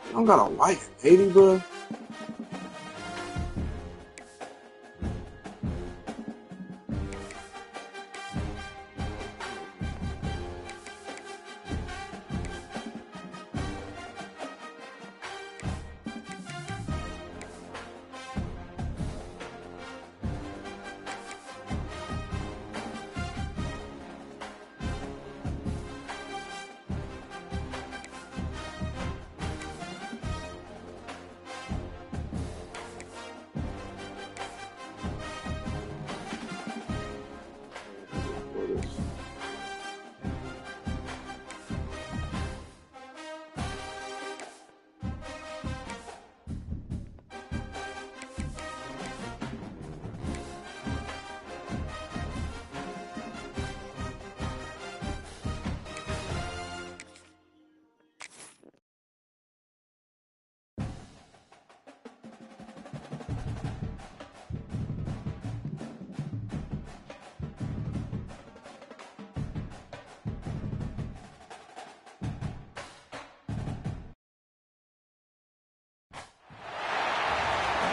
I don't got a wife, baby, bro.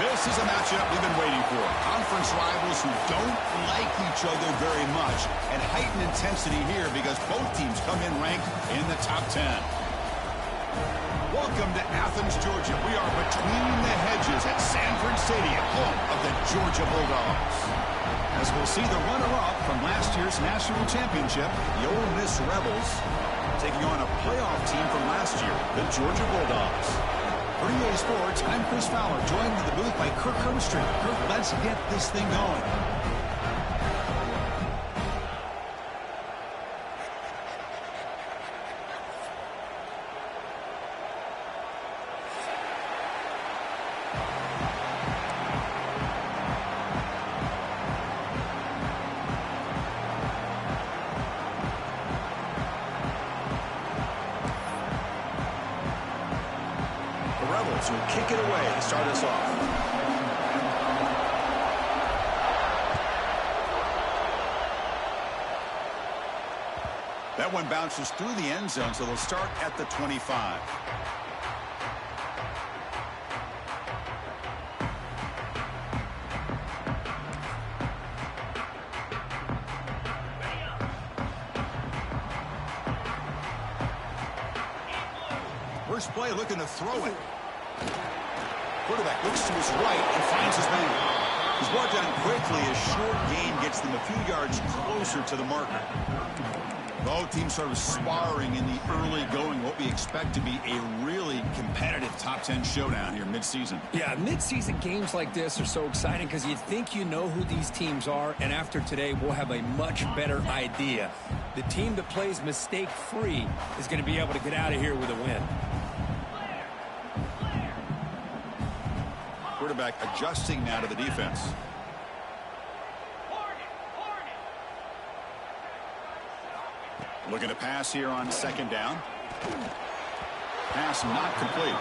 This is a matchup we've been waiting for. Conference rivals who don't like each other very much, and heightened intensity here because both teams come in ranked in the top 10. Welcome to Athens, Georgia. We are between the hedges at Sanford Stadium, home of the Georgia Bulldogs. As we'll see the runner-up from last year's national championship, the Ole Miss Rebels, taking on a playoff team from last year, the Georgia Bulldogs. For EA Sports, I'm Chris Fowler, joined in the booth by Kirk Herbstreit. Kirk, let's get this thing going. Will kick it away to start us off. That one bounces through the end zone, so they'll start at the 25. First play looking to throw it. Quarterback looks to his right and finds his man. He's brought down quickly as short gain gets them a few yards closer to the marker. Both teams sort of sparring in the early going, what we expect to be a really competitive top 10 showdown here midseason. Yeah, midseason games like this are so exciting because you think you know who these teams are, and after today we'll have a much better idea. The team that plays mistake-free is going to be able to get out of here with a win. Quarterback adjusting now to the defense. Looking to pass here on second down. Pass not complete.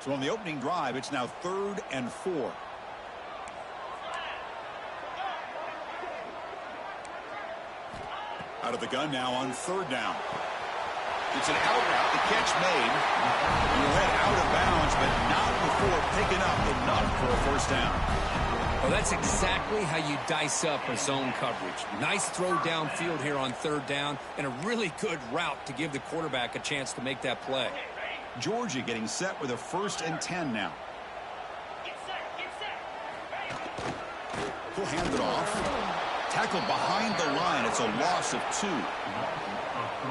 So on the opening drive, it's now 3rd and 4. Out of the gun now on 3rd down. It's an out route, the catch made. He led out of bounds, but not before picking up enough for a first down. Well, that's exactly how you dice up a zone coverage. Nice throw downfield here on 3rd down, and a really good route to give the quarterback a chance to make that play. Georgia getting set with a 1st and 10 now. He'll hand it off. Tackled behind the line. It's a loss of 2.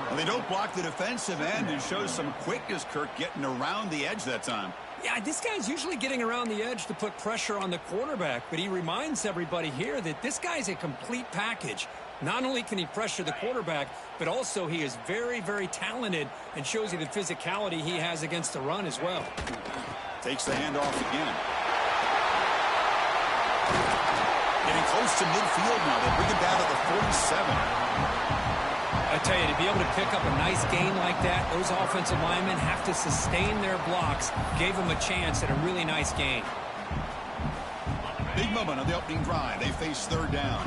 Well, they don't block the defensive end and shows some quickness, Kirk, getting around the edge that time. Yeah, this guy's usually getting around the edge to put pressure on the quarterback, but he reminds everybody here that this guy's a complete package. Not only can he pressure the quarterback, but also he is very, very talented and shows you the physicality he has against the run as well. Takes the handoff again. Getting close to midfield now. They bring him down to the 47. I tell you, to be able to pick up a nice gain like that, those offensive linemen have to sustain their blocks. Gave him a chance at a really nice gain. Big moment on the opening drive. They face third down.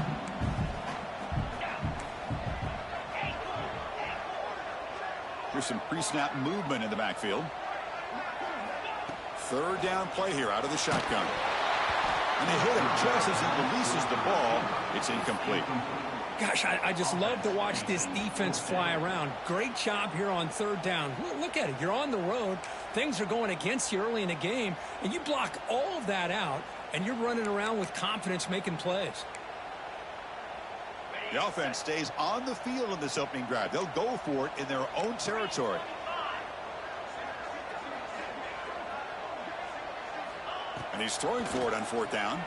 Here's some pre-snap movement in the backfield. Third down play here out of the shotgun. And they hit him just as he releases the ball. It's incomplete. Gosh, I just love to watch this defense fly around. Great job here on third down. Look at it. You're on the road. Things are going against you early in the game, and you block all of that out, and you're running around with confidence making plays. The offense stays on the field in this opening drive. They'll go for it in their own territory. And he's throwing for it on fourth down.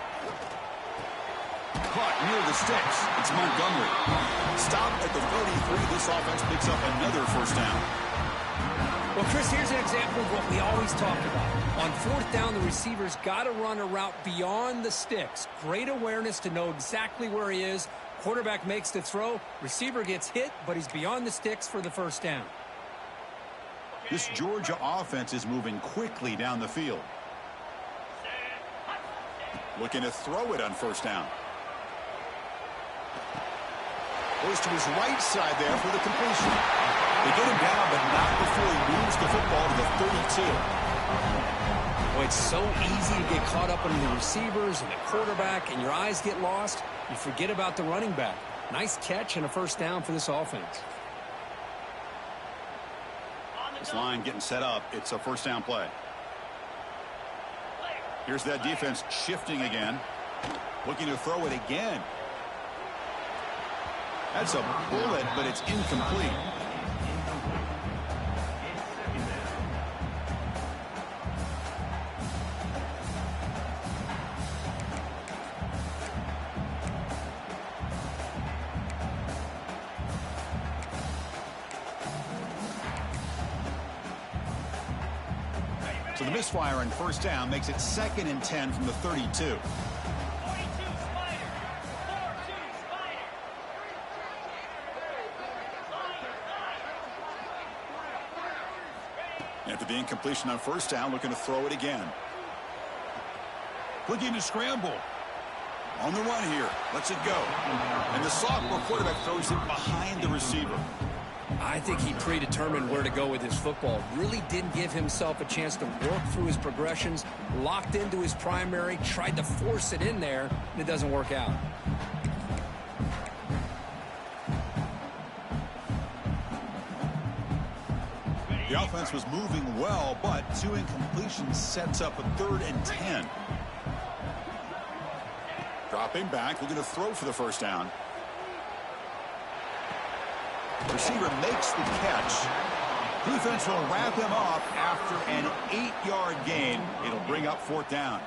Caught near the sticks. It's Montgomery. Stop at the 33. This offense picks up another first down. Well, Chris, here's an example of what we always talk about. On fourth down, the receiver's got to run a route beyond the sticks. Great awareness to know exactly where he is. Quarterback makes the throw. Receiver gets hit, but he's beyond the sticks for the first down. This Georgia offense is moving quickly down the field. Looking to throw it on first down. Goes to his right side there for the completion. They get him down, but not before he moves the football to the 32. Well, it's so easy to get caught up in the receivers and the quarterback, and your eyes get lost. You forget about the running back. Nice catch and a first down for this offense. This line getting set up. It's a first down play. Here's that defense shifting again. Looking to throw it again. That's a bullet, but it's incomplete. So the misfire on first down makes it 2nd and 10 from the 32. After the incompletion on first down, looking to throw it again. Looking to scramble. On the run here. Lets it go. And the sophomore quarterback throws it behind the receiver. I think he predetermined where to go with his football. Really didn't give himself a chance to work through his progressions. Locked into his primary. Tried to force it in there. And it doesn't work out. The offense was moving well, but 2 incompletions sets up a 3rd and 10. Dropping back, looking to throw for the first down. Receiver makes the catch. Defense will wrap him up after an 8-yard gain. It'll bring up 4th down.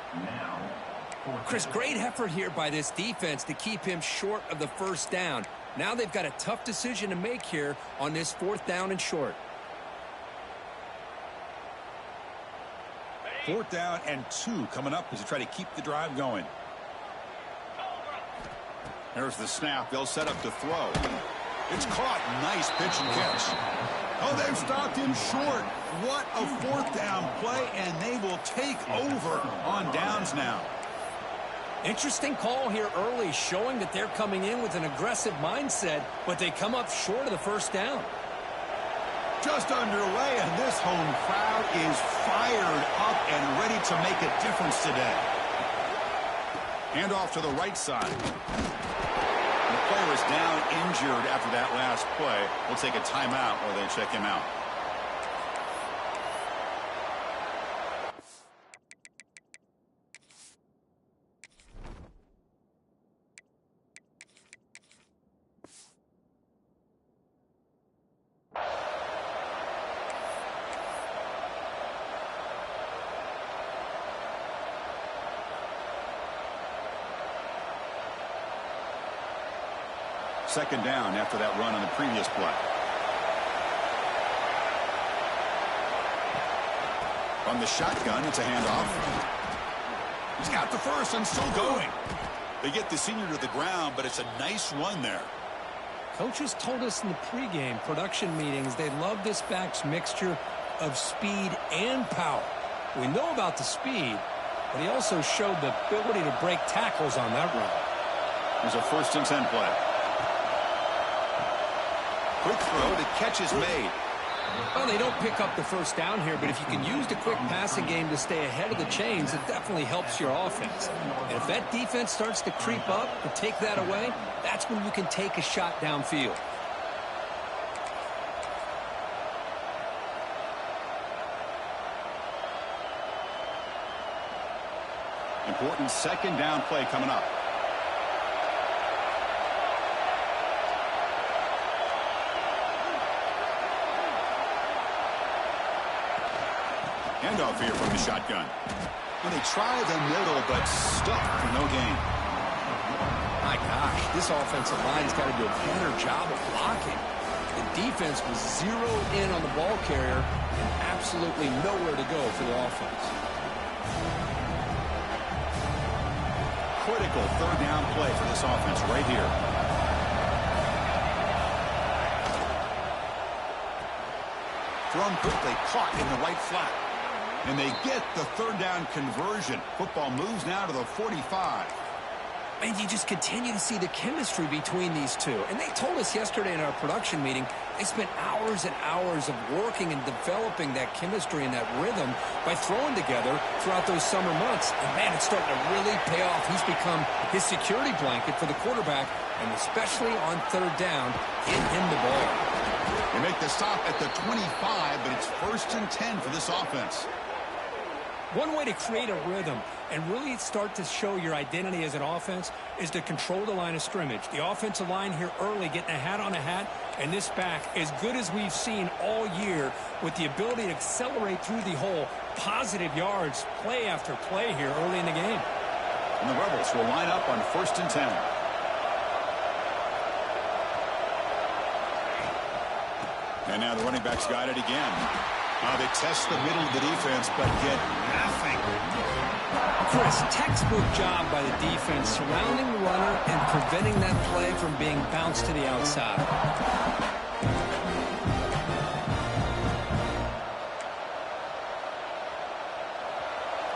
Chris, great effort here by this defense to keep him short of the first down. Now they've got a tough decision to make here on this 4th down and short. 4th down and 2 coming up as they try to keep the drive going. There's the snap. They'll set up to throw. It's caught. Nice pitch and catch. Oh, they've stopped him short. What a 4th down play, and they will take over on downs now. Interesting call here early, showing that they're coming in with an aggressive mindset, but they come up short of the first down. Just underway, and this home crowd is fired up and ready to make a difference today. Hand off to the right side. The player is down injured after that last play. We'll take a timeout while they check him out. Second down after that run on the previous play. From the shotgun, it's a handoff. He's got the first and still going. They get the senior to the ground, but it's a nice run there. Coaches told us in the pregame production meetings they love this back's mixture of speed and power. We know about the speed, but he also showed the ability to break tackles on that run. There's a 1st and 10 play. Quick throw, the catch is made. Well, they don't pick up the first down here, but if you can use the quick passing game to stay ahead of the chains, it definitely helps your offense. And if that defense starts to creep up and take that away, that's when you can take a shot downfield. Important second down play coming up. Handoff here from the shotgun. Well, they try the middle, but stuck for no gain. My gosh, this offensive line's got to do a better job of blocking. The defense was zeroed in on the ball carrier and absolutely nowhere to go for the offense. Critical third down play for this offense right here. Thrown quickly, caught in the right flat. And they get the third down conversion. Football moves now to the 45. And you just continue to see the chemistry between these two. And they told us yesterday in our production meeting, they spent hours and hours of working and developing that chemistry and that rhythm by throwing together throughout those summer months. And, man, it's starting to really pay off. He's become his security blanket for the quarterback, and especially on third down, get him the ball. They make the stop at the 25, but it's 1st and 10 for this offense. One way to create a rhythm and really start to show your identity as an offense is to control the line of scrimmage. The offensive line here early getting a hat on a hat, and this back as good as we've seen all year with the ability to accelerate through the hole. Positive yards, play after play here early in the game. And the Rebels will line up on 1st and 10. And now the running backs got it again. They test the middle of the defense, but get nothing. Chris, textbook job by the defense surrounding the runner and preventing that play from being bounced to the outside.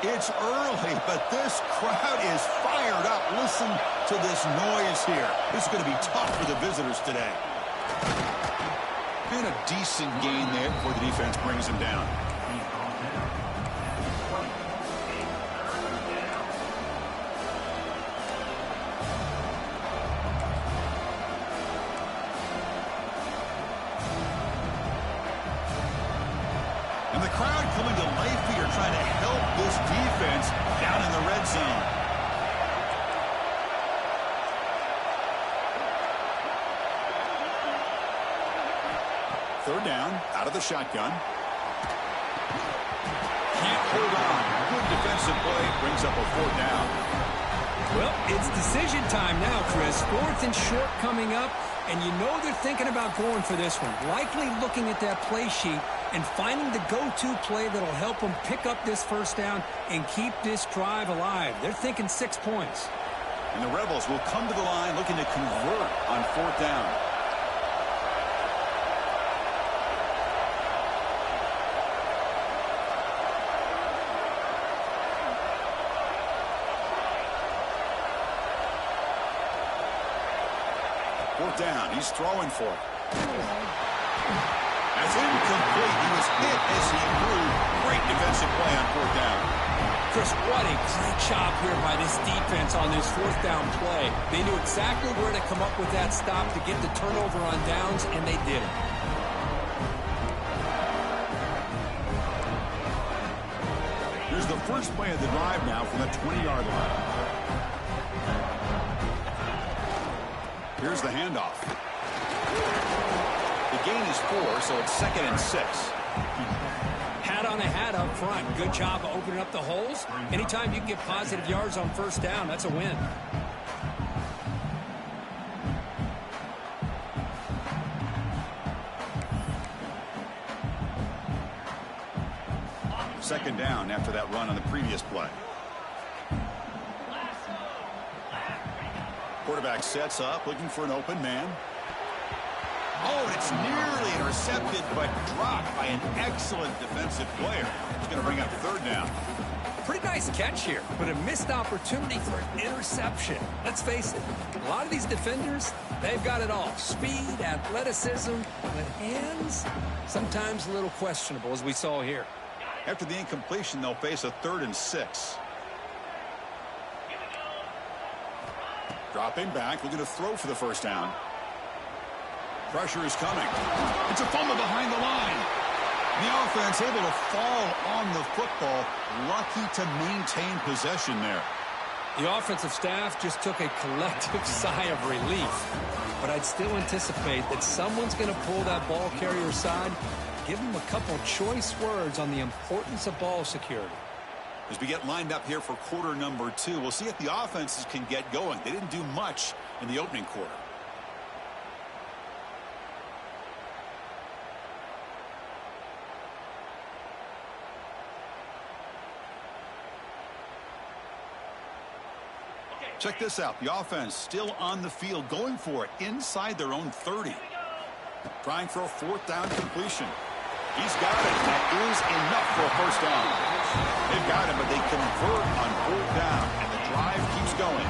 It's early, but this crowd is fired up. Listen to this noise here. This is going to be tough for the visitors today. And a decent gain there before the defense brings him down. And the crowd coming to life here trying to help this defense down in the red zone. Third down, out of the shotgun. Can't hold on. Good defensive play, brings up a 4th down. Well, it's decision time now, Chris. 4th and short coming up, and you know they're thinking about going for this one. Likely looking at that play sheet and finding the go-to play that'll help them pick up this first down and keep this drive alive. They're thinking 6 points. And the Rebels will come to the line looking to convert on 4th down. Down. He's throwing for it. That's incomplete. He was hit as he threw. Great defensive play on 4th down. Chris, what a great job here by this defense on this 4th down play. They knew exactly where to come up with that stop to get the turnover on downs, and they did it. Here's the first play of the drive now from the 20-yard line. Here's the handoff. The gain is 4, so it's 2nd and 6. Hat on a hat up front. Good job of opening up the holes. Anytime you can get positive yards on 1st down, that's a win. second down after that run on the previous play. Quarterback sets up, looking for an open man. Oh, and it's nearly intercepted, but dropped by an excellent defensive player. It's going to bring up third down. Pretty nice catch here, but a missed opportunity for an interception. Let's face it, a lot of these defenders, they've got it all. Speed, athleticism, but hands, sometimes a little questionable, as we saw here. After the incompletion, they'll face a 3rd and 6. Dropping back, looking to throw for the first down. Pressure is coming. It's a fumble behind the line. The offense able to fall on the football, lucky to maintain possession there. The offensive staff just took a collective sigh of relief. But I'd still anticipate that someone's going to pull that ball carrier aside, give them a couple choice words on the importance of ball security. As we get lined up here for quarter number 2, we'll see if the offenses can get going. They didn't do much in the opening quarter. Check this out. The offense still on the field, going for it inside their own 30. Trying for a 4th down completion. He's got it. That is enough for a first down. They've got it, but they convert on 4th down, and the drive keeps going.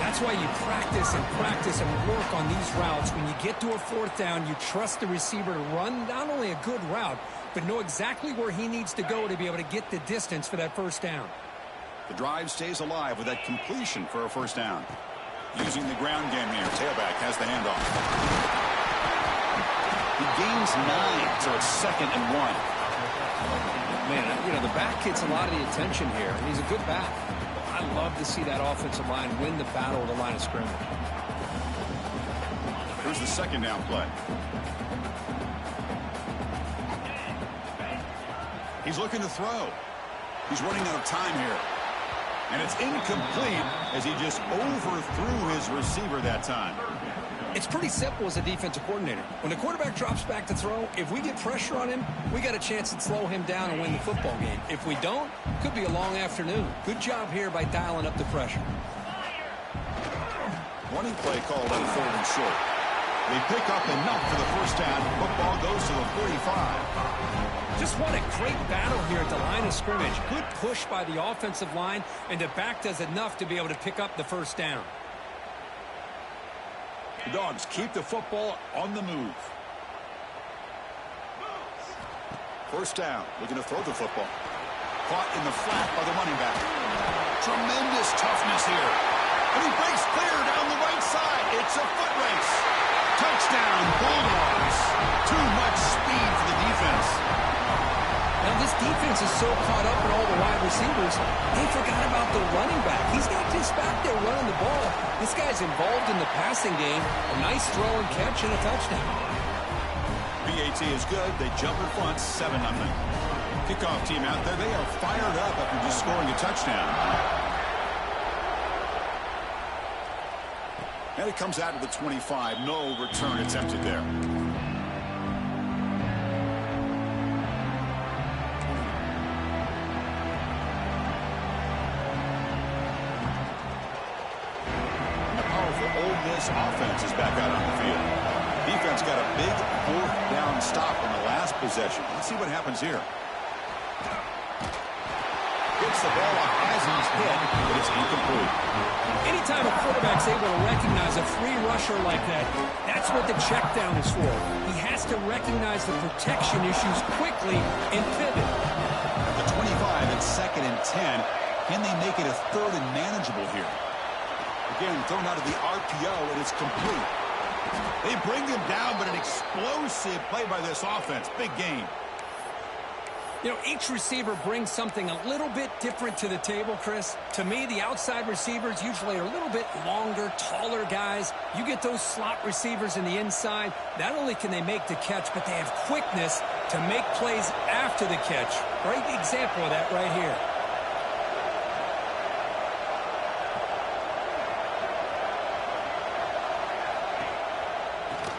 That's why you practice and work on these routes. When you get to a 4th down, you trust the receiver to run not only a good route, but know exactly where he needs to go to be able to get the distance for that first down. The drive stays alive with that completion for a first down. Using the ground game here. Tailback has the handoff. He gains 9, so it's 2nd and 1. Man, you know, the back gets a lot of the attention here, and he's a good back. I love to see that offensive line win the battle at the line of scrimmage. Here's the 2nd down play. He's looking to throw. He's running out of time here. And it's incomplete as he just overthrew his receiver that time. It's pretty simple as a defensive coordinator. When the quarterback drops back to throw, if we get pressure on him, we got a chance to slow him down and win the football game. If we don't, could be a long afternoon. Good job here by dialing up the pressure. Running play called on 3rd and short. They pick up enough for the first down. Football goes to the 45. Just what a great battle here at the line of scrimmage. Good push by the offensive line, and the back does enough to be able to pick up the first down. The Dogs keep the football on the move. First down, looking to throw the football. Caught in the flat by the running back. Tremendous toughness here. And he breaks clear down the right side. It's a foot race. Touchdown, Bulldogs. Too much speed for the defense. Now, this defense is so caught up in all the wide receivers, they forgot about the running back. He's not just back there running the ball. This guy's involved in the passing game. A nice throw and catch and a touchdown. BAT is good. They jump in front, 7-0. Kickoff team out there. They are fired up after just scoring a touchdown. And it comes out of the 25. No return attempted there. This offense is back out on the field. Defense got a big 4th down stop on the last possession. Let's see what happens here. Gets the ball off as he's hit, but it's incomplete. Anytime a quarterback's able to recognize a free rusher like that, that's what the check down is for. He has to recognize the protection issues quickly and pivot. At the 25, it's 2nd and 10. Can they make it a 3rd and manageable here? Again, thrown out of the RPO, and it's complete. They bring him down, but an explosive play by this offense. Big game. You know, each receiver brings something a little bit different to the table, Chris. To me, the outside receivers usually are a little bit longer, taller guys. You get those slot receivers in the inside, not only can they make the catch, but they have quickness to make plays after the catch. Great example of that right here.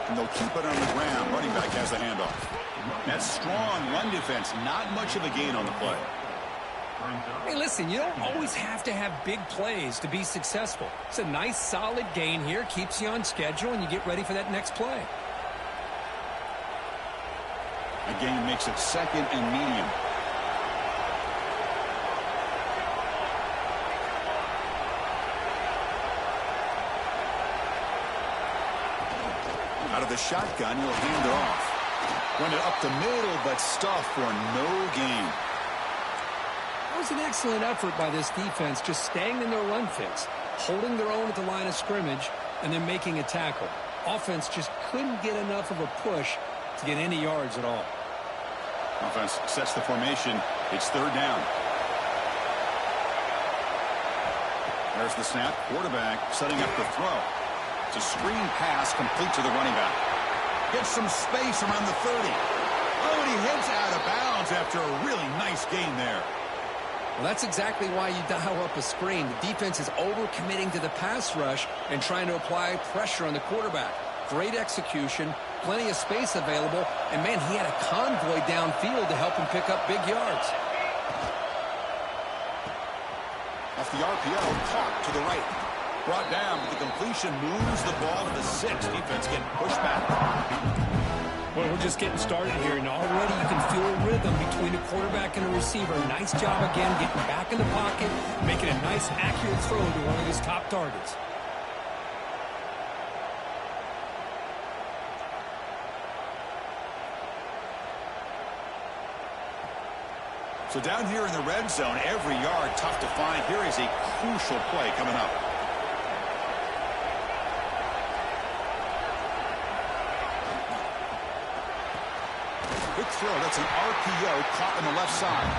And they'll keep it on the ground. Running back has the handoff. That's strong run defense. Not much of a gain on the play. Hey, listen, you don't always have to have big plays to be successful. It's a nice, solid gain here. Keeps you on schedule, and you get ready for that next play. Again, makes it second and medium. Out of the shotgun, he'll hand it off. Run it up the middle, but stuffed for no gain. That was an excellent effort by this defense, just staying in their run fits, holding their own at the line of scrimmage, and then making a tackle. Offense just couldn't get enough of a push to get any yards at all. Offense sets the formation. It's third down. There's the snap. Quarterback setting up the throw. It's a screen pass complete to the running back. Gets some space around the 30. Oh, and he heads out of bounds after a really nice gain there. Well, that's exactly why you dial up a screen. The defense is over-committing to the pass rush and trying to apply pressure on the quarterback. Great execution, plenty of space available, and, man, he had a convoy downfield to help him pick up big yards. Off the RPO, caught to the right. Brought down, but the completion moves the ball to the 6. Defense getting pushed back. Well, we're just getting started here, and already you can feel a rhythm between a quarterback and a receiver. Nice job again getting back in the pocket, making a nice, accurate throw to one of his top targets. So down here in the red zone, every yard tough to find. Here is a crucial play coming up. Quick throw. That's an RPO caught on the left side.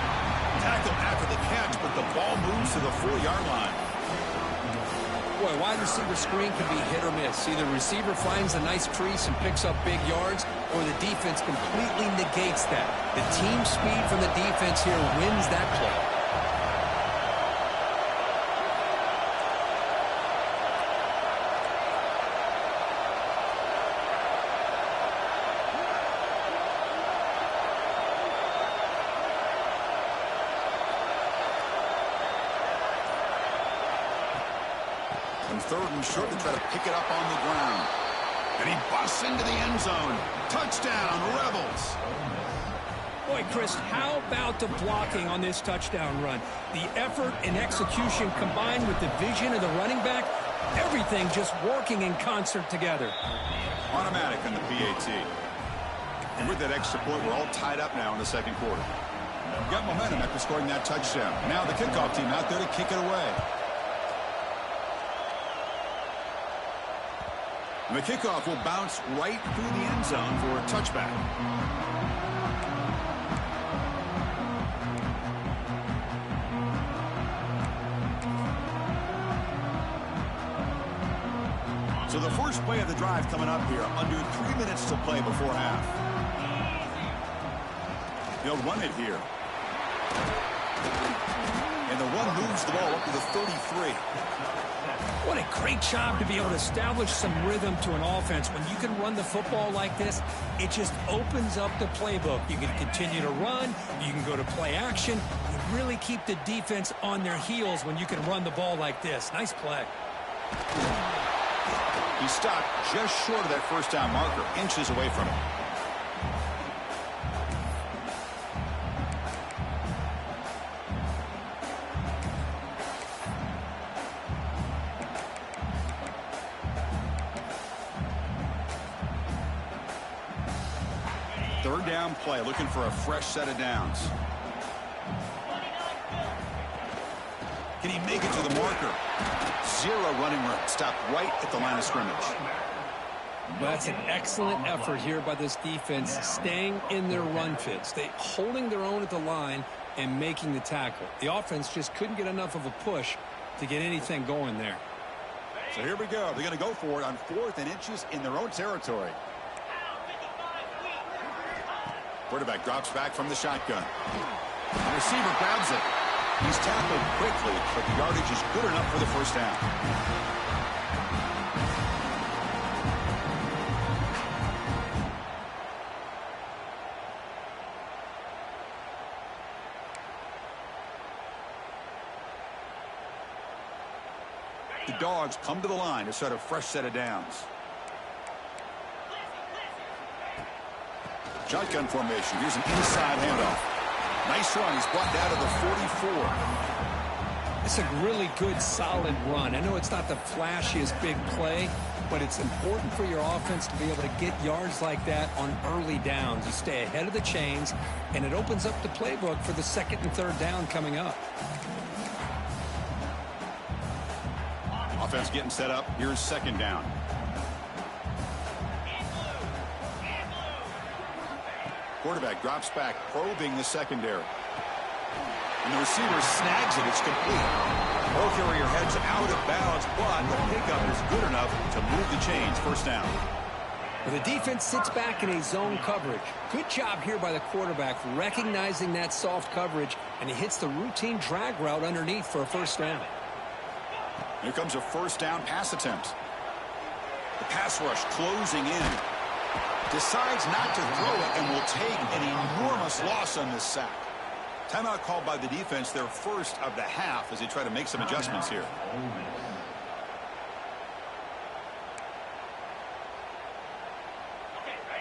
Tackle after the catch, but the ball moves to the 4-yard line. Boy, wide receiver screen can be hit or miss. Either receiver finds a nice crease and picks up big yards, or the defense completely negates that. The team speed from the defense here wins that play. Third and short to try to pick it up on the ground. And he busts into the end zone. Touchdown, Rebels. Boy, Chris, how about the blocking on this touchdown run? The effort and execution combined with the vision of the running back, everything just working in concert together. Automatic on the PAT. And with that extra point, we're all tied up now in the second quarter. Got momentum after scoring that touchdown. Now the kickoff team out there to kick it away. And the kickoff will bounce right through the end zone for a touchback. So the first play of the drive coming up here, under 3 minutes to play before half. They'll run it here. And the run moves the ball up to the 33. What a great job to be able to establish some rhythm to an offense. When you can run the football like this, it just opens up the playbook. You can continue to run. You can go to play action. You really keep the defense on their heels when you can run the ball like this. Nice play. He stopped just short of that first down marker, inches away from it. Third down play, looking for a fresh set of downs. Can he make it to the marker? Zero running room. Stopped right at the line of scrimmage. That's an excellent effort here by this defense, staying in their run fits. They holding their own at the line and making the tackle. The offense just couldn't get enough of a push to get anything going there. So here we go. They're going to go for it on 4th and inches in their own territory. Quarterback drops back from the shotgun. The receiver grabs it. He's tackled quickly, but the yardage is good enough for the first down. Dogs come to the line to start a fresh set of downs. Shotgun formation. Here's an inside handoff. Nice run. He's brought down to the 44. It's a really good, solid run. I know it's not the flashiest big play, but it's important for your offense to be able to get yards like that on early downs. You stay ahead of the chains, and it opens up the playbook for the second and third down coming up. Offense getting set up. Here's second down. Quarterback drops back, probing the secondary. And the receiver snags it. It's complete. Ball carrier heads out of bounds, but the pickup is good enough to move the chains. First down. Well, the defense sits back in a zone coverage. Good job here by the quarterback recognizing that soft coverage, and he hits the routine drag route underneath for a first down. Here comes a first down pass attempt. The pass rush closing in. Decides not to throw it and will take an enormous loss on this sack. Timeout called by the defense, their first of the half, as they try to make some adjustments here.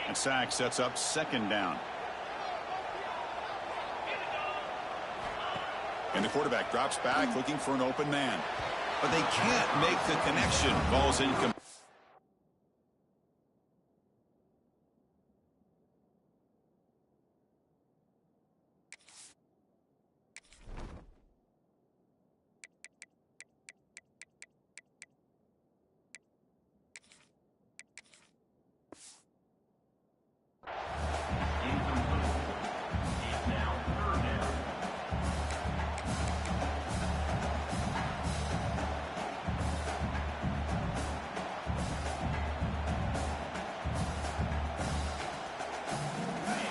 And sack sets up second down. And the quarterback drops back looking for an open man. But they can't make the connection. Ball's incomplete.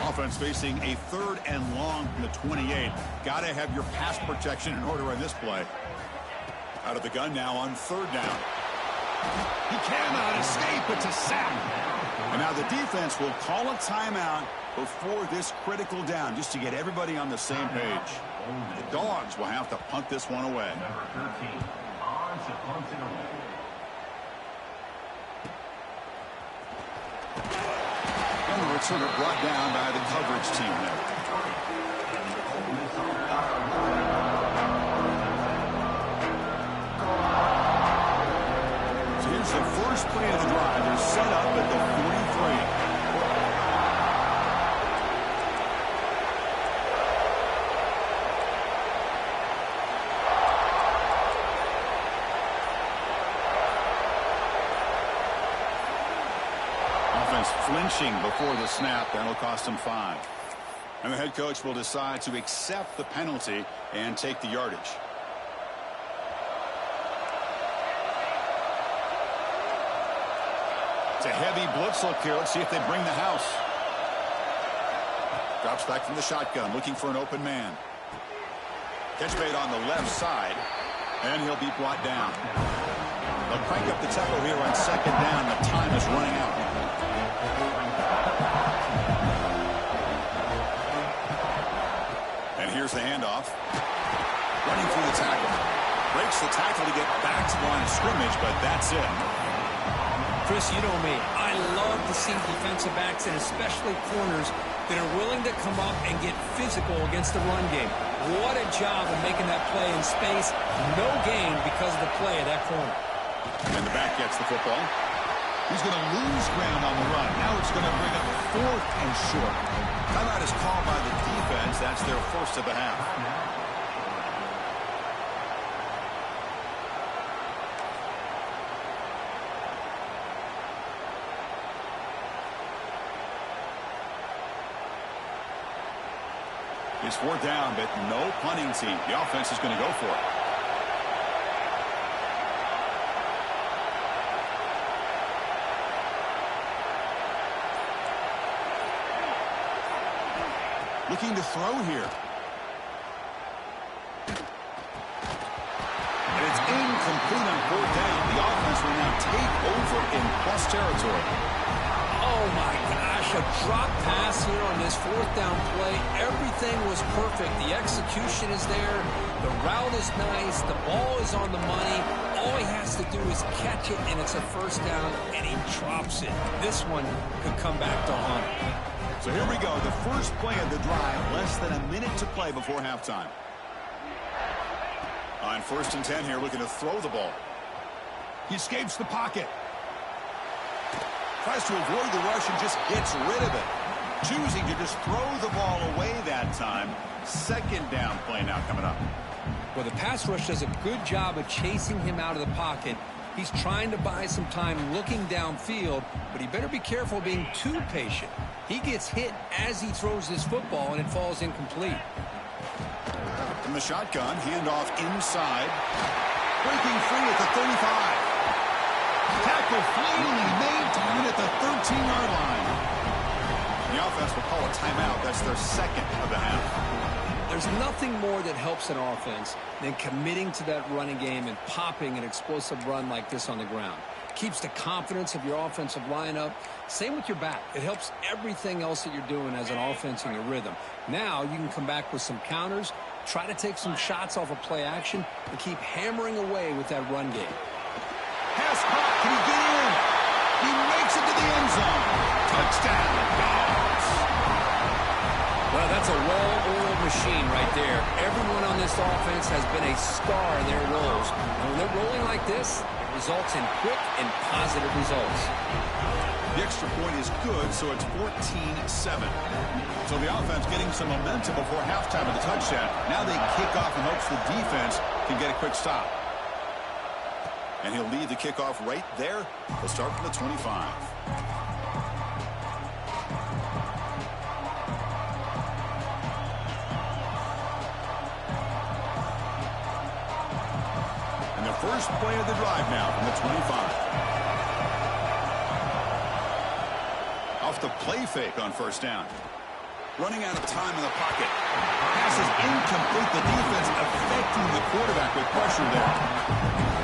Offense facing a third and long from the 28. Got to have your pass protection in order on this play. Out of the gun now on third down. He cannot escape. It's a sack. And now the defense will call a timeout before this critical down, just to get everybody on the same page. The Dogs will have to punt this one away. Number 13, on to punt it away. And the returner brought down by the coverage team there. So here's the first play of the drive. They're set up at the 43. Flinching before the snap. That'll cost him 5. And the head coach will decide to accept the penalty and take the yardage. It's a heavy blitz look here. Let's see if they bring the house. Drops back from the shotgun, looking for an open man. Catch made on the left side, and he'll be brought down. They'll crank up the tempo here on second down. The time is running out. And here's the handoff. Running through the tackle. Breaks the tackle to get back to the line of scrimmage, but that's it. Chris, you know me. I love to see defensive backs and especially corners that are willing to come up and get physical against the run game. What a job of making that play in space. No gain because of the play of that corner. And the back gets the football. He's going to lose ground on the run. Now it's going to bring up 4th and short. Timeout is called by the defense. That's their first of the half. It's 4th down, but no punting team. The offense is going to go for it. Looking to throw here. And it's incomplete on 4th down. The offense will now take over in plus territory. Oh, my gosh, a drop pass here on this 4th down play. Everything was perfect. The execution is there. The route is nice. The ball is on the money. All he has to do is catch it, and it's a first down, and he drops it. This one could come back to haunt him. So here we go, the first play of the drive, less than a minute to play before halftime. On 1st and 10 here, looking to throw the ball. He escapes the pocket. Tries to avoid the rush and just gets rid of it. Choosing to just throw the ball away that time. 2nd down play now coming up. Well, the pass rush does a good job of chasing him out of the pocket. He's trying to buy some time looking downfield, but he better be careful being too patient. He gets hit as he throws this football, and it falls incomplete. From the shotgun, handoff inside. Breaking free at the 35. Tackle finally made down at the 13-yard line. The offense will call a timeout. That's their 2nd of the half. There's nothing more that helps an offense than committing to that running game and popping an explosive run like this on the ground. Keeps the confidence of your offensive line up. Same with your back. It helps everything else that you're doing as an offense in your rhythm. Now you can come back with some counters, try to take some shots off of play action, and keep hammering away with that run game. Pass caught. Can he get in? He makes it to the end zone. Touchdown, Dogs. Well, that's a well-oiled machine right there. Everyone on this offense has been a star in their roles. And when they're rolling like this, it results in quick and positive results. The extra point is good, so it's 14-7. So the offense getting some momentum before halftime of the touchdown. Now they kick off and hopes the defense can get a quick stop. And he'll lead the kickoff right there. They'll start from the 25. And the first play of the drive now from the 25. Off the play fake on 1st down. Running out of time in the pocket. Pass is incomplete. The defense affecting the quarterback with pressure there.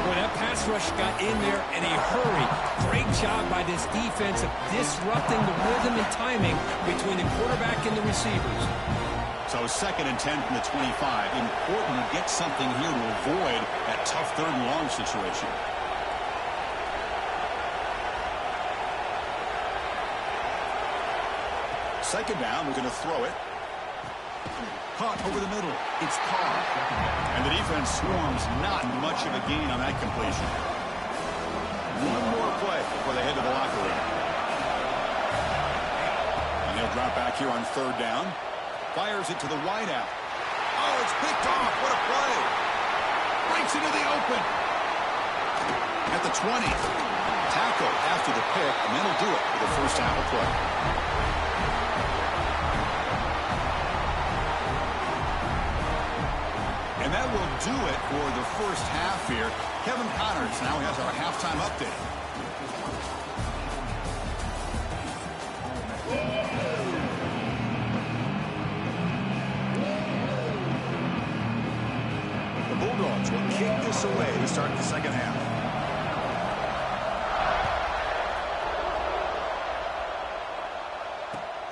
Well, that pass rush got in there in a hurry. Great job by this defense of disrupting the rhythm and timing between the quarterback and the receivers. So 2nd and 10 from the 25. Important to get something here to avoid that tough 3rd and long situation. Second down, we're going to throw it. Caught over the middle. It's Carr. And the defense swarms, not much of a gain on that completion. One more play before they head to the locker room. And he'll drop back here on 3rd down. Fires it to the wideout. Oh, it's picked off. What a play. Breaks into the open. At the 20. Tackle after the pick, and that'll do it for the first half of play. And that will do it for the first half here. Kevin Connors now has our halftime update. The Bulldogs will kick this away to start the second half.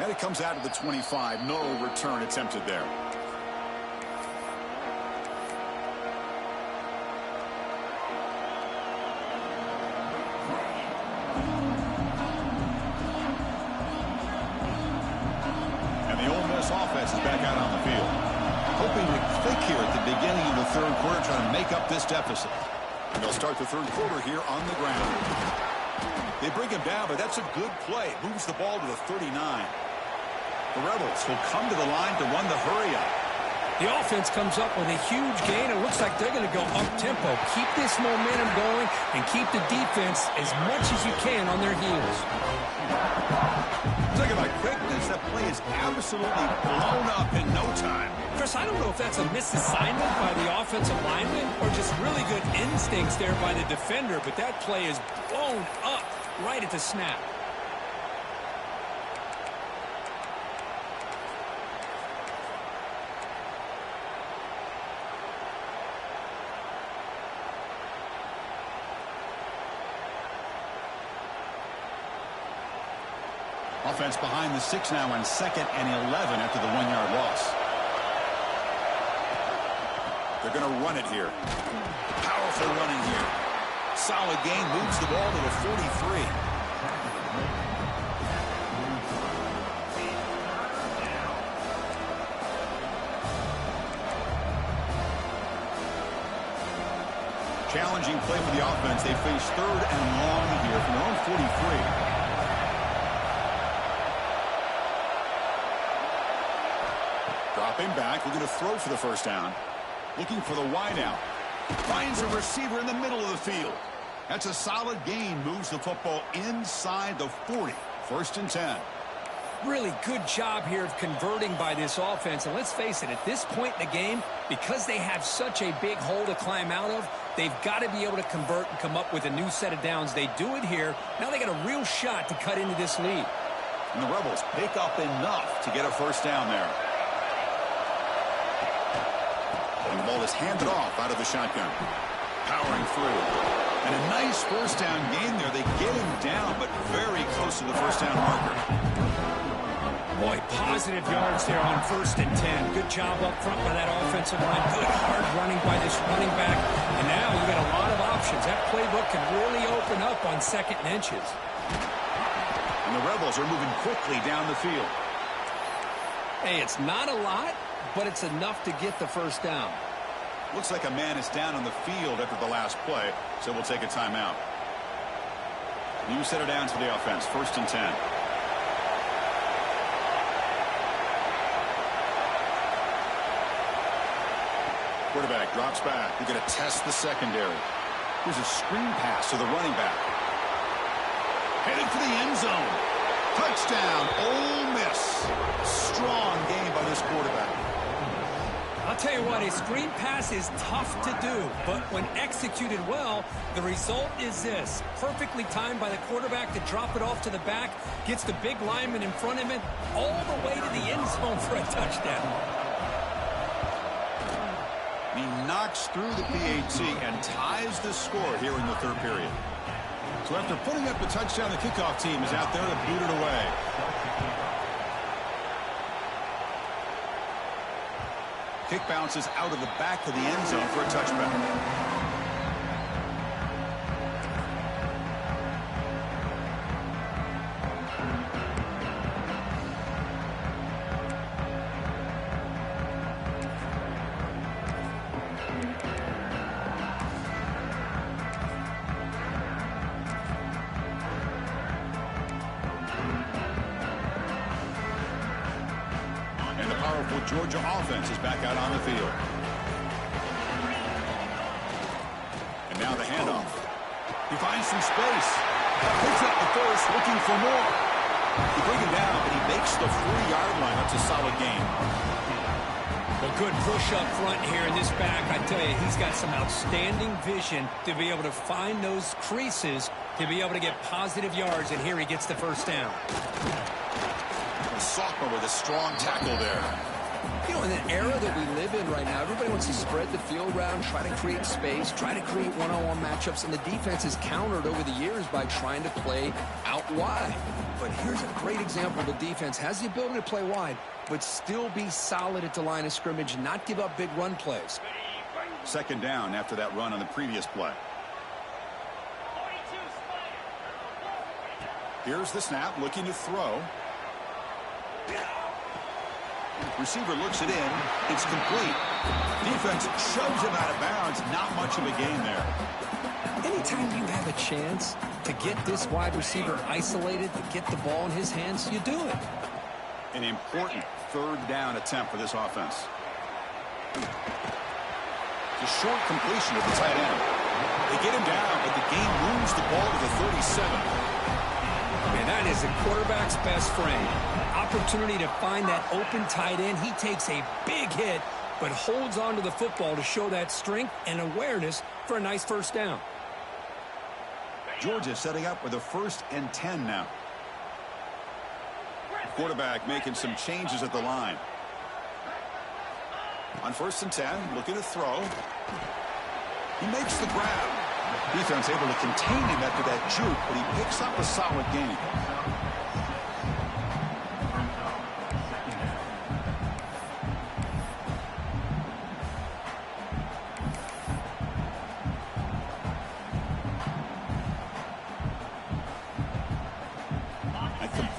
And it comes out of the 25. No return attempted there. Offense is back out on the field. Hoping to click here at the beginning of the 3rd quarter, trying to make up this deficit. And they'll start the 3rd quarter here on the ground. They bring him down, but that's a good play. Moves the ball to the 39. The Rebels will come to the line to run the hurry-up. The offense comes up with a huge gain. It looks like they're going to go up-tempo. Keep this momentum going and keep the defense as much as you can on their heels. Look at my quickness. That play is absolutely blown up in no time. Chris, I don't know if that's a misassignment by the offensive lineman or just really good instincts there by the defender, but that play is blown up right at the snap. Offense behind the 6 now on 2nd and 11 after the 1-yard loss. They're going to run it here. Powerful running here. Solid gain moves the ball to the 43. Challenging play for the offense. They face 3rd and long here from their own 43. Dropping back, looking to throw for the first down. Looking for the wide out. Finds a receiver in the middle of the field. That's a solid gain. Moves the football inside the 40. 1st and 10. Really good job here of converting by this offense. And let's face it, at this point in the game, because they have such a big hole to climb out of, they've got to be able to convert and come up with a new set of downs. They do it here. Now they got a real shot to cut into this lead. And the Rebels pick up enough to get a first down there. And the ball is handed off out of the shotgun. Powering through. And a nice first down gain there. They get him down, but very close to the first down marker. Boy, positive yards there on 1st and 10. Good job up front by that offensive line. Good hard running by this running back. And now you got a lot of options. That playbook can really open up on 2nd and inches. And the Rebels are moving quickly down the field. Hey, it's not a lot, but it's enough to get the first down. Looks like a man is down on the field after the last play, so we'll take a timeout. New set of downs for the offense. 1st and 10. Quarterback drops back. They're going to test the secondary. Here's a screen pass to the running back. Headed for the end zone. Touchdown, Ole Miss. Strong game by this quarterback. I'll tell you what, a screen pass is tough to do, but when executed well, the result is this. Perfectly timed by the quarterback to drop it off to the back, gets the big lineman in front of him, all the way to the end zone for a touchdown. He knocks through the PAT and ties the score here in the 3rd period. So after putting up the touchdown, the kickoff team is out there to boot it away. Kick bounces out of the back of the end zone for a touchback. Georgia offense is back out on the field. And now the handoff. He finds some space. Picks up the first, looking for more. He brings him down, but he makes the 3-yard line. That's a solid gain. Well, good push up front here in this back. I tell you, he's got some outstanding vision to be able to find those creases to be able to get positive yards, and here he gets the first down. A sophomore with a strong tackle there. You know, in the era that we live in right now, everybody wants to spread the field around, try to create space, try to create one-on-one matchups, and the defense has countered over the years by trying to play out wide. But here's a great example. The defense has the ability to play wide, but still be solid at the line of scrimmage, not give up big run plays. 2nd down after that run on the previous play. Here's the snap, looking to throw. Receiver looks it in. It's complete. Defense shoves him out of bounds. Not much of a gain there. Anytime you have a chance to get this wide receiver isolated, to get the ball in his hands, you do it. An important 3rd down attempt for this offense. The short completion of the tight end. They get him down, but the game moves the ball to the 37. Man, that is a quarterback's best friend. Opportunity to find that open tight end. He takes a big hit, but holds on to the football to show that strength and awareness for a nice first down. Georgia setting up with a 1st and 10 now. Quarterback making some changes at the line. On 1st and 10, looking to throw. He makes the grab. Defense able to contain him after that juke, but he picks up a solid gain.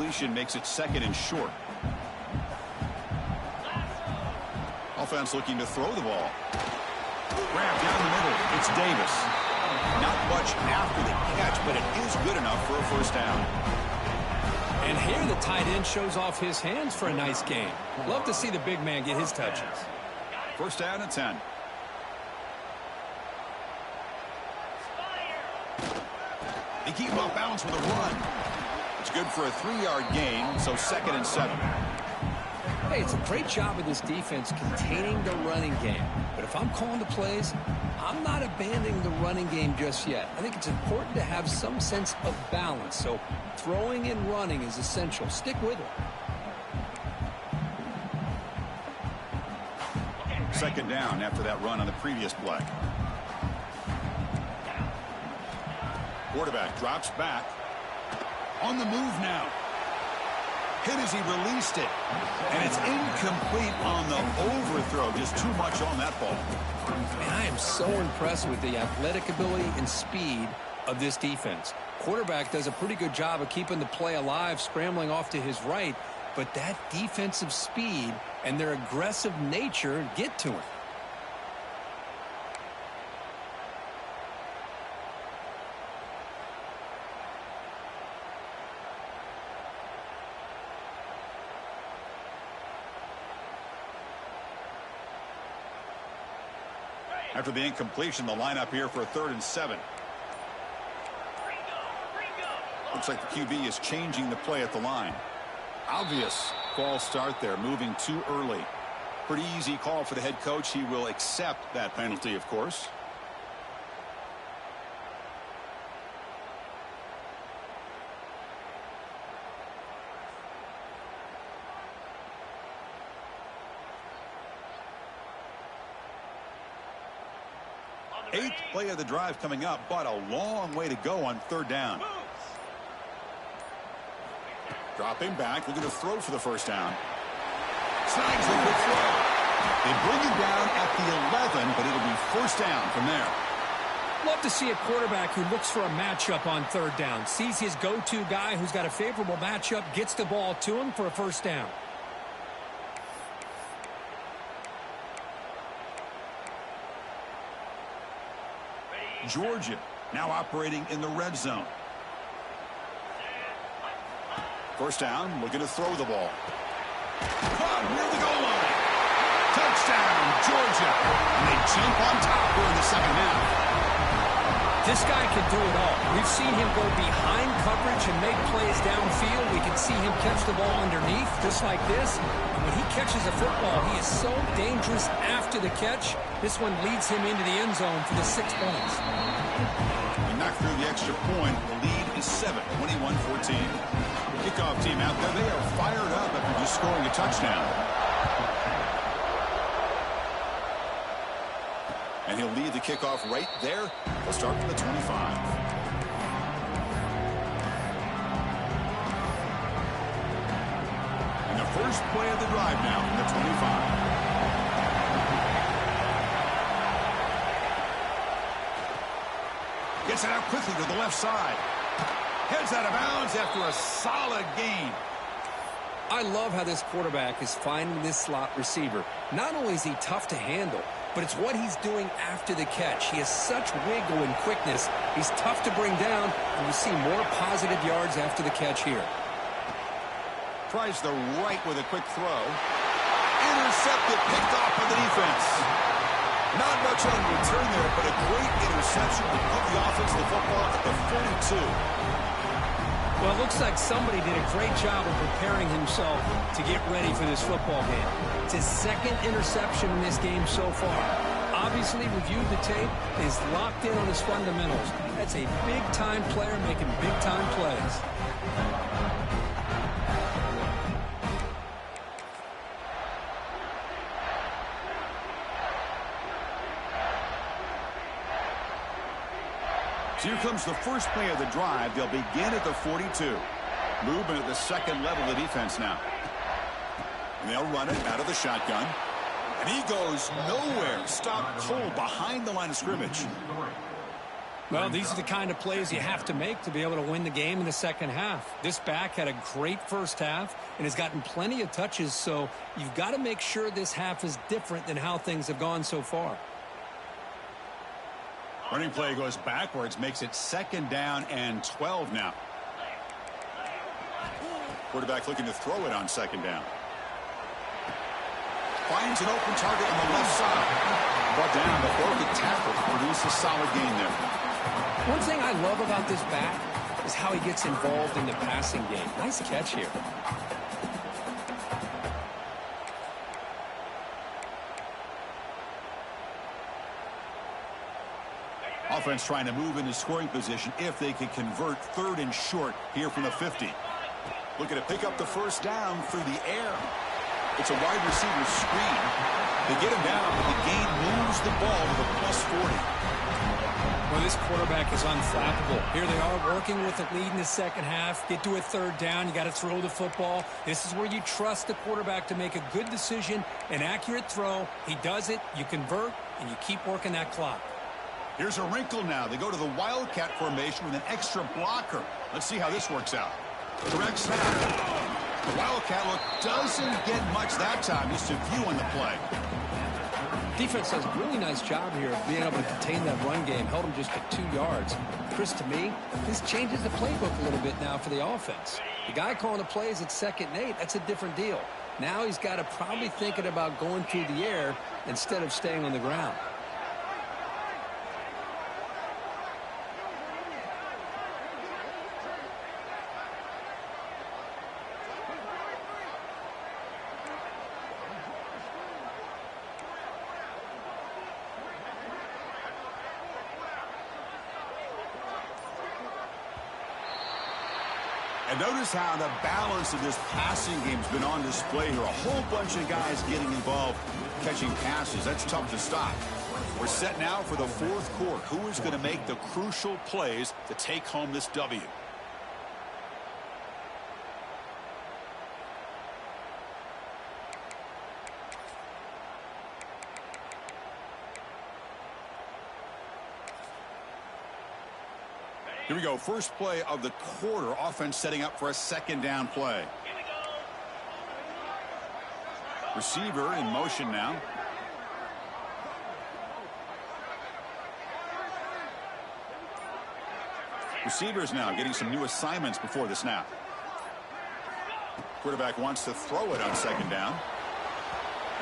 completion makes it 2nd and short. Offense looking to throw the ball. Grab down the middle. It's Davis. Not much after the catch, but it is good enough for a first down. And here the tight end shows off his hands for a nice game. Love to see the big man get his touches. First down and 10. They keep him off balance with a run. It's good for a 3-yard gain, so 2nd and 7. Hey, it's a great job of this defense containing the running game. But if I'm calling the plays, I'm not abandoning the running game just yet. I think it's important to have some sense of balance. So throwing and running is essential. Stick with it. 2nd down after that run on the previous play. Quarterback drops back. On the move now. Hit as he released it. And it's incomplete on the overthrow. Just too much on that ball. Man, I am so impressed with the athletic ability and speed of this defense. Quarterback does a pretty good job of keeping the play alive, scrambling off to his right. But that defensive speed and their aggressive nature get to him. After the incompletion, the lineup here for a 3rd and 7. Looks like the QB is changing the play at the line. Obvious false start there, moving too early. Pretty easy call for the head coach. He will accept that penalty, of course. Eighth play of the drive coming up, but a long way to go on 3rd down. Dropping back, looking to throw for the first down. Snags the quick throw. They bring him down at the 11, but it'll be first down from there. Love to see a quarterback who looks for a matchup on 3rd down. Sees his go-to guy who's got a favorable matchup, gets the ball to him for a first down. Georgia now operating in the red zone. First down, looking to throw the ball. Caught near the goal line. Touchdown, Georgia. And they jump on top here in the 2nd half. This guy can do it all. We've seen him go behind coverage and make plays downfield. We can see him catch the ball underneath, just like this. And when he catches a football, he is so dangerous after the catch. This one leads him into the end zone for the 6 points. He knocked through the extra point. The lead is 7, 21-14. Kickoff team out there. They are fired up after just scoring a touchdown. And he'll lead the kickoff right there. We'll start from the 25. And the first play of the drive now from the 25. Gets it out quickly to the left side. Heads out of bounds after a solid gain. I love how this quarterback is finding this slot receiver. Not only is he tough to handle, but it's what he's doing after the catch. He has such wiggle and quickness. He's tough to bring down, and you see more positive yards after the catch here. Tries the right with a quick throw. Intercepted, picked off by the defense. Not much on return there, but a great interception to put the offense the football at the 42. Well, it looks like somebody did a great job of preparing himself to get ready for this football game. It's his 2nd interception in this game so far. Obviously reviewed the tape, is locked in on his fundamentals. That's a big-time player making big-time plays. So here comes the first play of the drive. They'll begin at the 42. Movement at the 2nd level of defense now. And they'll run it out of the shotgun. And he goes nowhere. Stopped cold behind the line of scrimmage. Well, these are the kind of plays you have to make to be able to win the game in the second half. This back had a great first half and has gotten plenty of touches, so you've got to make sure this half is different than how things have gone so far. Running play goes backwards, makes it 2nd down and 12 now. Quarterback looking to throw it on 2nd down. Finds an open target on the left side. Brought down before the tackle. Produce a solid gain there. One thing I love about this back is how he gets involved in the passing game. Nice catch here. Offense trying to move into scoring position if they can convert 3rd and short here from the 50. Looking to pick up the first down through the air. It's a wide receiver screen. They get him down, but the gain moves the ball to the +40. Well, this quarterback is unflappable. Here they are working with a lead in the second half. Get to a 3rd down. You got to throw the football. This is where you trust the quarterback to make a good decision, an accurate throw. He does it, you convert, and you keep working that clock. Here's a wrinkle now. They go to the Wildcat formation with an extra blocker. Let's see how this works out. Direct snap. The Wildcat look doesn't get much that time. Just a few on the play. Defense does a really nice job here of being able to contain that run game. Held him just to 2 yards. Chris, to me, this changes the playbook a little bit now for the offense. The guy calling the plays at 2nd and 8, that's a different deal. Now he's got to probably thinking about going through the air instead of staying on the ground. And notice how the balance of this passing game has been on display here. A whole bunch of guys getting involved, catching passes. That's tough to stop. We're set now for the 4th quarter. Who is going to make the crucial plays to take home this W? Here we go. First play of the quarter. Offense setting up for a 2nd down play. Receiver in motion now. Receivers now getting some new assignments before the snap. Quarterback wants to throw it on 2nd down.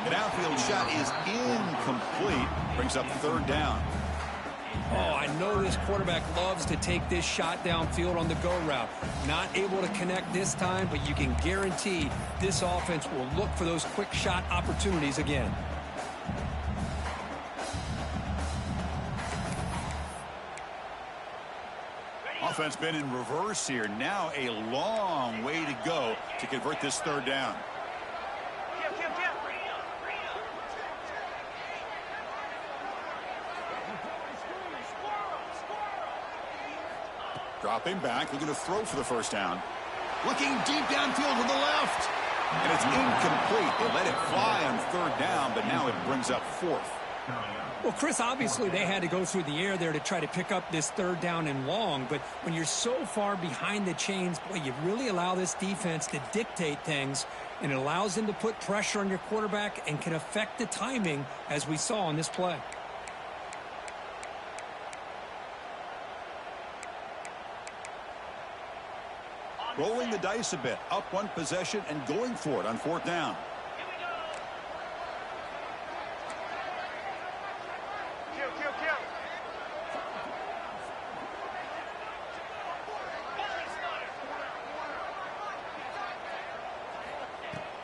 The downfield shot is incomplete. Brings up 3rd down. Oh, I know this quarterback loves to take this shot downfield on the go route. Not able to connect this time, but you can guarantee this offense will look for those quick shot opportunities again. Offense been in reverse here. Now a long way to go to convert this 3rd down. Dropping back, looking to throw for the first down. Looking deep downfield to the left. And it's incomplete. They let it fly on 3rd down, but now it brings up 4th. Well, Chris, obviously they had to go through the air there to try to pick up this 3rd down and long, but when you're so far behind the chains, boy, you really allow this defense to dictate things, and it allows them to put pressure on your quarterback and can affect the timing, as we saw on this play. Rolling the dice a bit, up one possession and going for it on 4th down.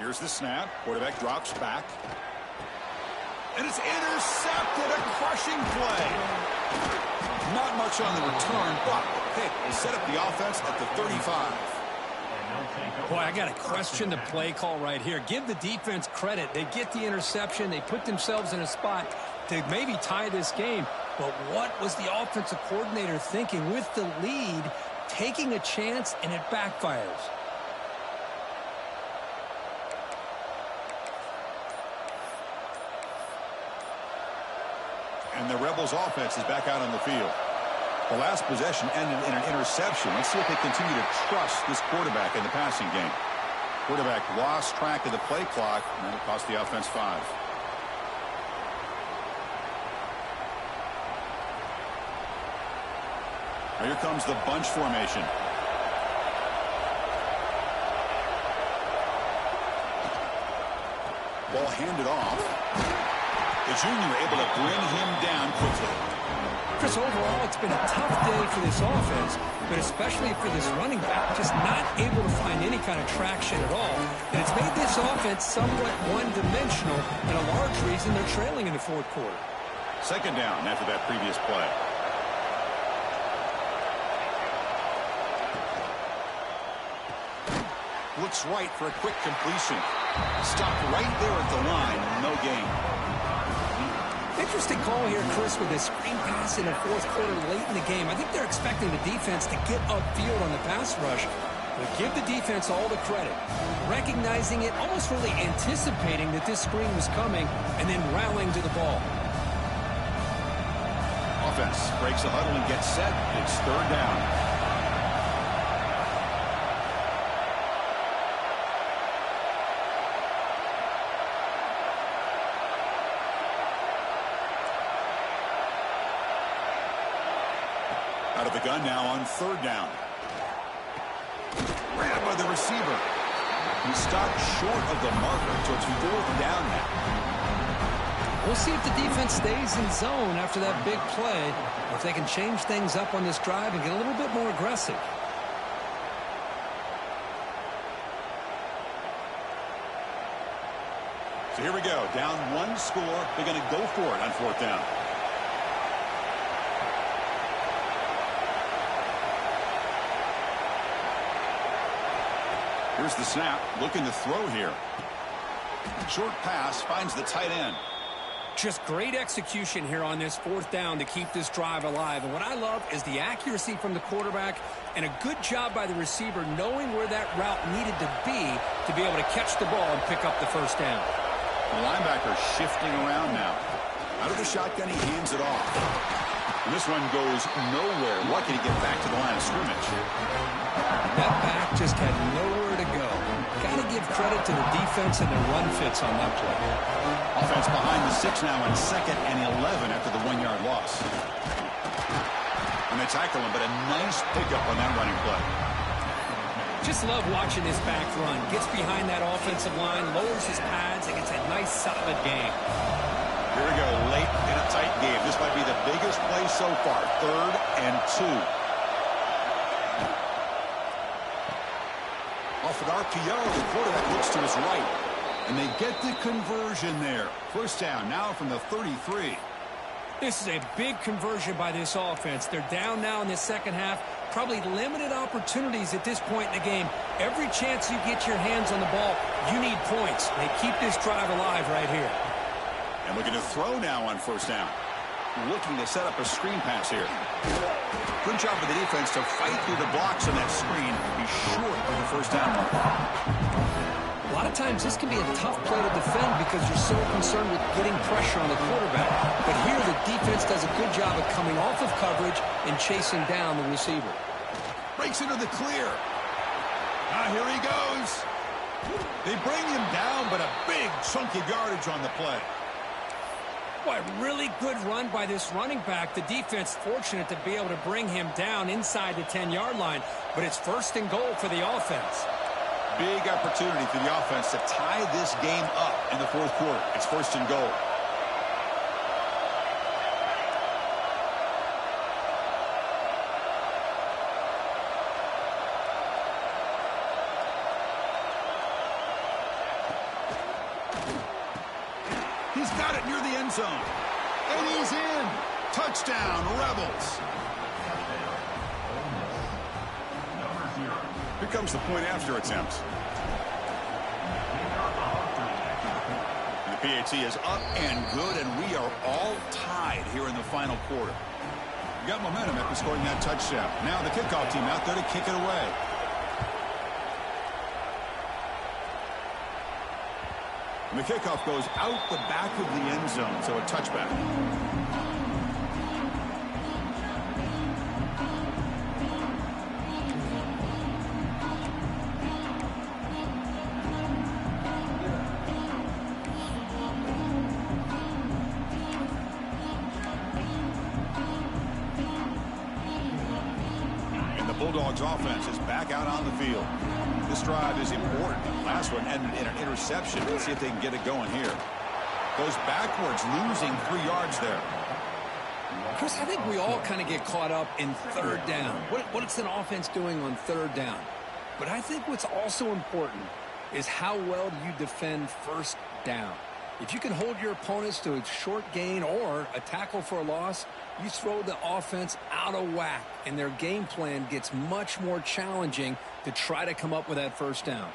Here's the snap. Quarterback drops back. And it's intercepted. A crushing play. Not much on the return, but pick will set up the offense at the 35. Boy, I got to question the play call right here. Give the defense credit. They get the interception. They put themselves in a spot to maybe tie this game. But what was the offensive coordinator thinking with the lead, taking a chance, and it backfires? And the Rebels offense is back out on the field. The last possession ended in an interception. Let's see if they continue to trust this quarterback in the passing game. Quarterback lost track of the play clock, and that cost the offense 5. Now here comes the bunch formation. Ball handed off. The junior able to bring him down quickly. Chris, overall, it's been a tough day for this offense, but especially for this running back, just not able to find any kind of traction at all. And it's made this offense somewhat one-dimensional, and a large reason they're trailing in the fourth quarter. Second down after that previous play. Looks right for a quick completion. Stopped right there at the line. No gain. Interesting call here, Chris, with this screen pass in the fourth quarter late in the game. I think they're expecting the defense to get upfield on the pass rush. But give the defense all the credit. Recognizing it, almost really anticipating that this screen was coming, and then rallying to the ball. Offense breaks the huddle and gets set. It's third down. Out of the gun now on third down. Ran by the receiver. He stopped short of the marker, so it's fourth down now. We'll see if the defense stays in zone after that big play, or if they can change things up on this drive and get a little bit more aggressive. So here we go. Down one score. They're going to go for it on fourth down. Here's the snap. Looking to throw here. Short pass finds the tight end. Just great execution here on this fourth down to keep this drive alive. And what I love is the accuracy from the quarterback and a good job by the receiver knowing where that route needed to be able to catch the ball and pick up the first down. The linebacker shifting around now. Out of the shotgun, he hands it off. And this one goes nowhere. Lucky to get back to the line of scrimmage. That back just had nowhere to go. Got to give credit to the defense and their run fits on that play. Offense behind the 6 now on 2nd and 11 after the 1-yard loss. And they tackle him, but a nice pickup on that running play. Just love watching this back run. Gets behind that offensive line, lowers his pads, and gets a nice solid game. Here we go, late in a tight game. This might be the biggest play so far. 3rd and 2. Off an RPO, the quarterback looks to his right. And they get the conversion there. First down now from the 33. This is a big conversion by this offense. They're down now in the second half. Probably limited opportunities at this point in the game. Every chance you get your hands on the ball, you need points. They keep this drive alive right here. And looking to throw now on first down. Looking to set up a screen pass here. Good job for the defense to fight through the blocks on that screen. Be short of the first down mark. A lot of times this can be a tough play to defend because you're so concerned with getting pressure on the quarterback. But here the defense does a good job of coming off of coverage and chasing down the receiver. Breaks into the clear. Now here he goes. They bring him down, but a big chunky yardage on the play. Boy, really good run by this running back. The defense fortunate to be able to bring him down inside the 10-yard line, but it's 1st and goal for the offense. Big opportunity for the offense to tie this game up in the fourth quarter. It's 1st and goal. He's got it near the end zone. And he's in. Touchdown, Rebels. Here comes the point after attempt. And the PAT is up and good, and we are all tied here in the final quarter. We got momentum after scoring that touchdown. Now the kickoff team out there to kick it away. And the kickoff goes out the back of the end zone, so a touchback. Bulldogs offense is back out on the field. This drive is important. The last one ended in an interception. Let's see if they can get it going here. Goes backwards, losing 3 yards there. Chris, I think we all kind of get caught up in third down. What's an offense doing on third down? But I think what's also important is how well do you defend first down. If you can hold your opponents to a short gain or a tackle for a loss, you throw the offense out of whack, and their game plan gets much more challenging to try to come up with that first down.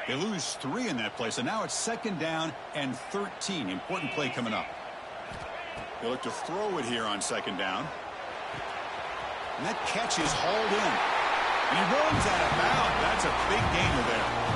They lose 3 in that play, so now it's 2nd down and 13. Important play coming up. They look to throw it here on 2nd down. And that catch is hauled in. And he runs out of bounds. That's a big gainer there.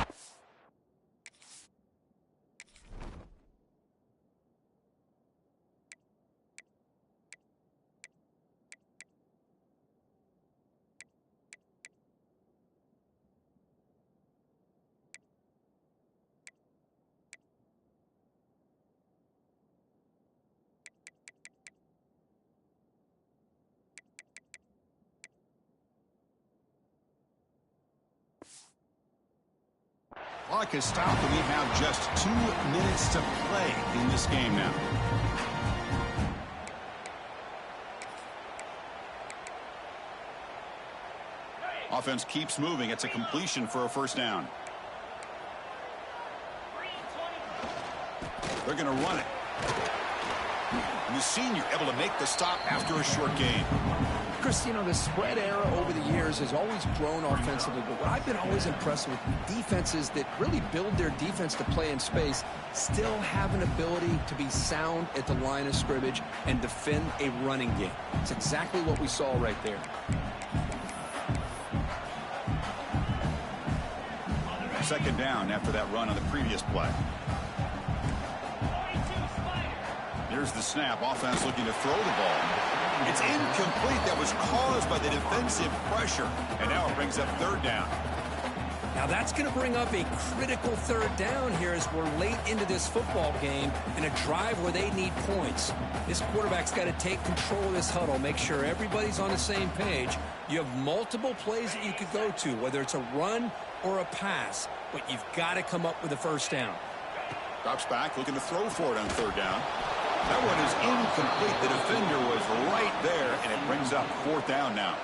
Clock has stopped, and we have just 2 minutes to play in this game now. Offense keeps moving. It's a completion for a first down. They're going to run it. And the senior able to make the stop after a short gain. Chris, you know, the spread era over the years has always grown offensively, but what I've been always impressed with defenses that really build their defense to play in space still have an ability to be sound at the line of scrimmage and defend a running game. It's exactly what we saw right there. Second down after that run on the previous play. Here's the snap. Offense looking to throw the ball. It's incomplete. That was caused by the defensive pressure. And now it brings up 3rd down. Now that's going to bring up a critical 3rd down here as we're late into this football game in a drive where they need points. This quarterback's got to take control of this huddle, make sure everybody's on the same page. You have multiple plays that you could go to, whether it's a run or a pass, but you've got to come up with a first down. Drops back, looking to throw for it on 3rd down. That one is incomplete. The defender was right there, and it brings up 4th down now.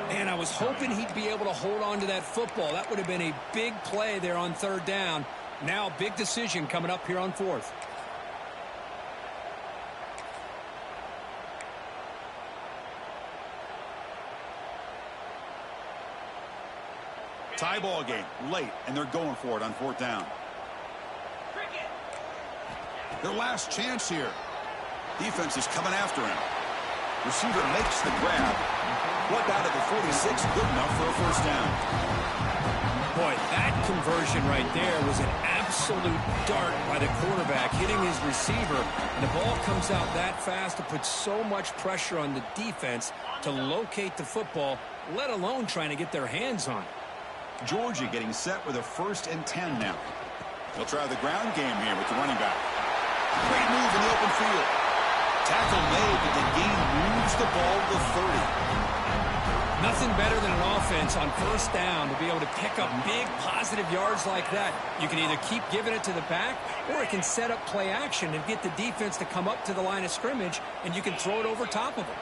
Man, I was hoping he'd be able to hold on to that football. That would have been a big play there on 3rd down. Now, big decision coming up here on 4th. Tie ball game, late, and they're going for it on 4th down. Their last chance here. Defense is coming after him. Receiver makes the grab. What out of the 46, good enough for a first down. Boy, that conversion right there was an absolute dart by the quarterback hitting his receiver. And the ball comes out that fast to put so much pressure on the defense to locate the football, let alone trying to get their hands on it. Georgia getting set with a 1st and 10 now. They'll try the ground game here with the running back. Great move in the open field. Tackle made, but the game moves the ball to 30. Nothing better than an offense on 1st down to be able to pick up big positive yards like that. You can either keep giving it to the back, or it can set up play action and get the defense to come up to the line of scrimmage, and you can throw it over top of them.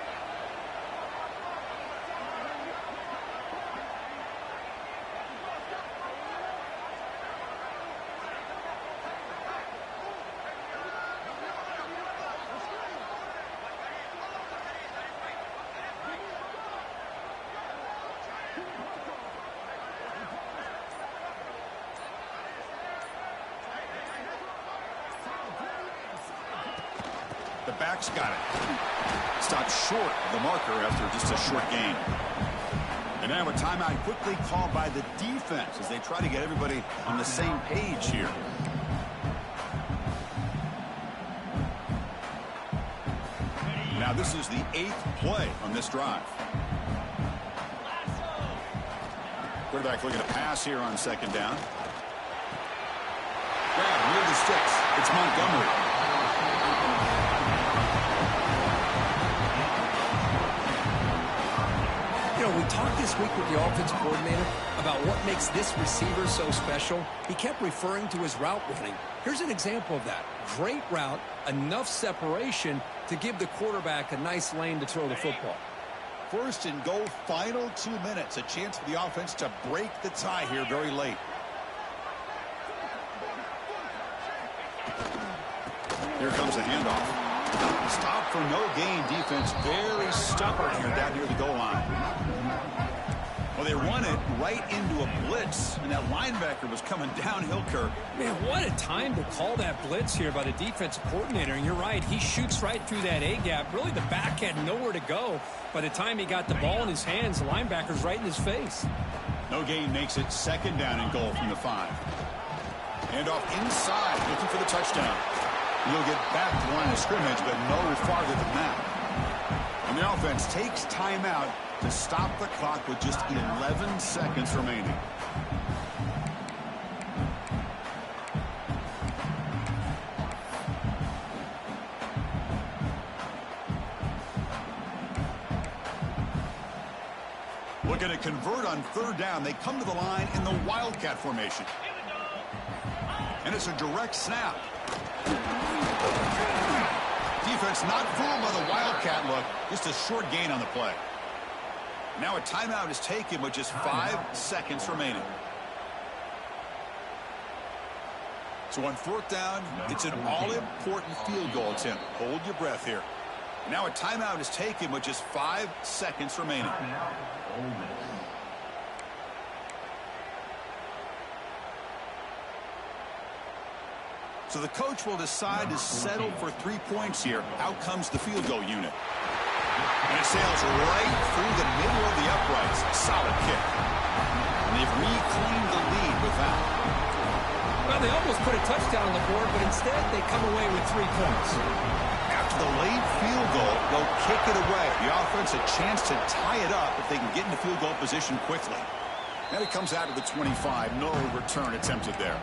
The back's got it. Stopped short of the marker after just a short gain. And now a timeout quickly called by the defense as they try to get everybody on the same page here. Now this is the 8th play on this drive. Quarterback looking to pass here on 2nd down. Grab near the sticks. It's Montgomery. You know, we talked this week with the offensive coordinator about what makes this receiver so special. He kept referring to his route running. Here's an example of that. Great route, enough separation to give the quarterback a nice lane to throw the football. First and goal, final 2 minutes. A chance for the offense to break the tie here very late. Here comes the handoff. Stop for no gain defense. Very stubborn here down near the goal line. Well, they run it right into a blitz, and that linebacker was coming downhill, Kirk. Man, what a time to call that blitz here by the defensive coordinator. And you're right, he shoots right through that A-gap. Really, the back had nowhere to go. By the time he got the ball in his hands, the linebacker's right in his face. No gain makes it second down and goal from the 5. Handoff inside, looking for the touchdown. He'll get back to the line of scrimmage, but no farther than that. And the offense takes timeout to stop the clock with just 11 seconds remaining. Looking to convert on third down. They come to the line in the Wildcat formation. And it's a direct snap. Defense not fooled by the Wildcat look. Just a short gain on the play. Now a timeout is taken with just 5 seconds remaining. So on fourth down, it's an all-important field goal attempt. Hold your breath here. Now a timeout is taken with just 5 seconds remaining. So the coach will decide to settle for 3 points here. Out comes the field goal unit. And it sails right through the middle of the uprights. Solid kick. And they've reclaimed the lead with that. Well, they almost put a touchdown on the board, but instead they come away with 3 points. After the late field goal, they'll kick it away. The offense a chance to tie it up if they can get into field goal position quickly. And it comes out of the 25. No return attempted there.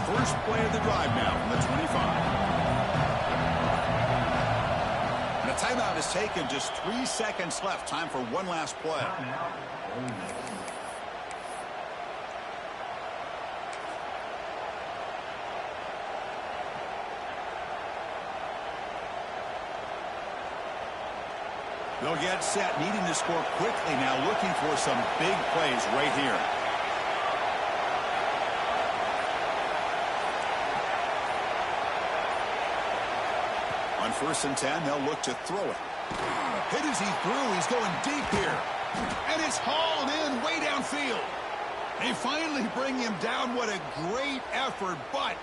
First play of the drive now from the 25. And the timeout is taken. Just 3 seconds left. Time for one last play. They'll get set, needing to score quickly now, looking for some big plays right here. On 1st and 10, they'll look to throw it. Hit as he threw. He's going deep here. And it's hauled in way downfield. They finally bring him down. What a great effort, but